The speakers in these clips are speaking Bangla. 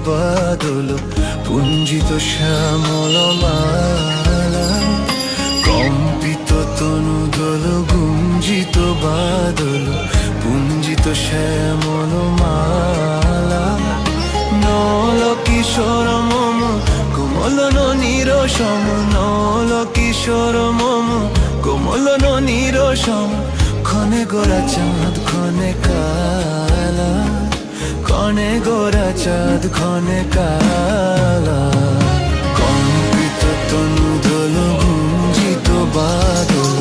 বাদল পুঞ্জিত শ্যামল মালা, কম্পিত তনু দোল গুঞ্জিত বাদল পুঞ্জিত শ্যামল মালা। নল কিশোর মম কোমলন নিরসম, নল কিশোর মম কোমলন নিরসম, ক্ষণে গোরা চাঁদ ক্ষণে কালা, ক্ষণে গোরা চাঁদ ক্ষণে কালা। কম্পিত তনু দোল গুঞ্জিত বাদল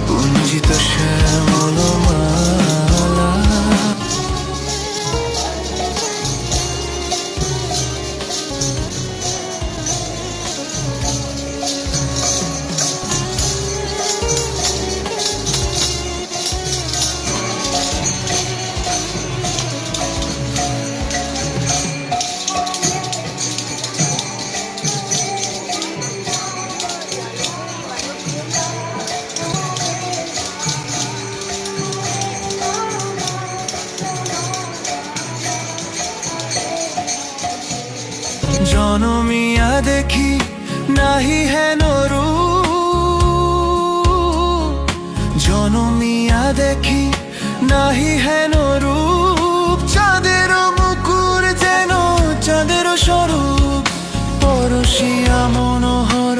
গুঞ্জিত শ্যামল মালা। জনমিয়া দেখি নাহি হেন রূপ, জনমিয়া দেখি নাহি হেন রূপ, চাঁদের মুকুর যেন চাঁদের স্বরূপ, পরশিয়া মনোহর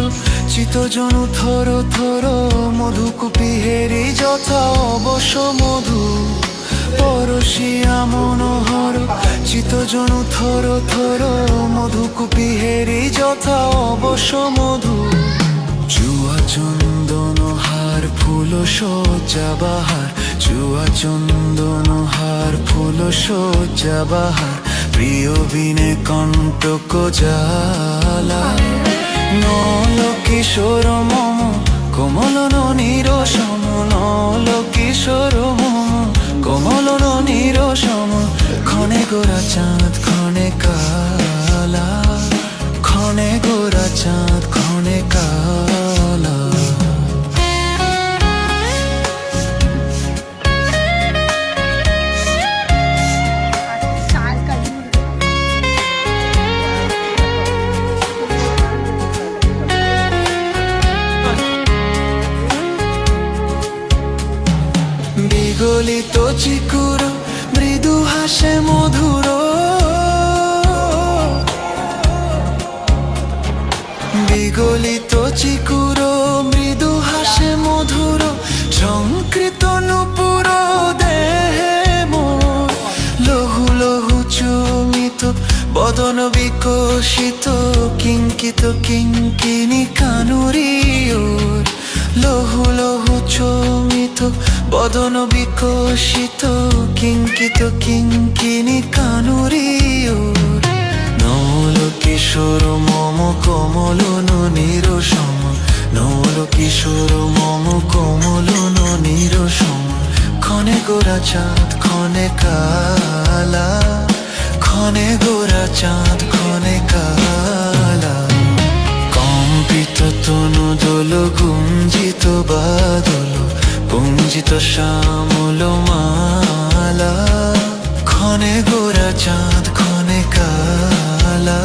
চিতজনু থর থর, মধুকুপি হেরি যথা অবশ্য মধু, পরশিয়া মনোহর চিতজনু থর থর, মধুকুপি হেরি যথা অবশ্য মধু। চুয়া চন্দন হার ফুল সজ্জা বাহার, চুয়া চন্দন হার ফুল সজ্জা বাহার, প্রিয় বিনে কণ্টক জ্বালা। নল কিশোর মম কোমলন নিরসম, নল কিশোর মম কোমলন নিরসম, ক্ষণে গোরা চাঁদ ক্ষণে কালা, ক্ষণে গোরা চাঁদ ক্ষণে কালা। বিগলিত চিকুর মৃদু হাসে মধুর, বিগলিত চিকুর মৃদু হাসে মধুর, ঝঙ্কৃত নূপুর দেহে মোর, লহু লহু চুমিত বদন বিকশিত, কিঙ্কিত কিঙ্কিনি কানুরিয়োর, লহু লহু চুমিত বদন বিকশিত, কিঙ্কিত কিঙ্কিনি কানুরিয়োর। নল কিশোর মম কোমলন নিরসম, নল কিশোর মম কোমলন নিরসম, ক্ষণে গোরা চাঁদ ক্ষণে কালা, ক্ষণে গোরা চাঁদ ক্ষণে কালা। কম্পিত তনু দোল গুঞ্জিত বাদল পুঞ্জিত শ্যামল মালা, ক্ষণে গোরা চাঁদ ক্ষণে কালা।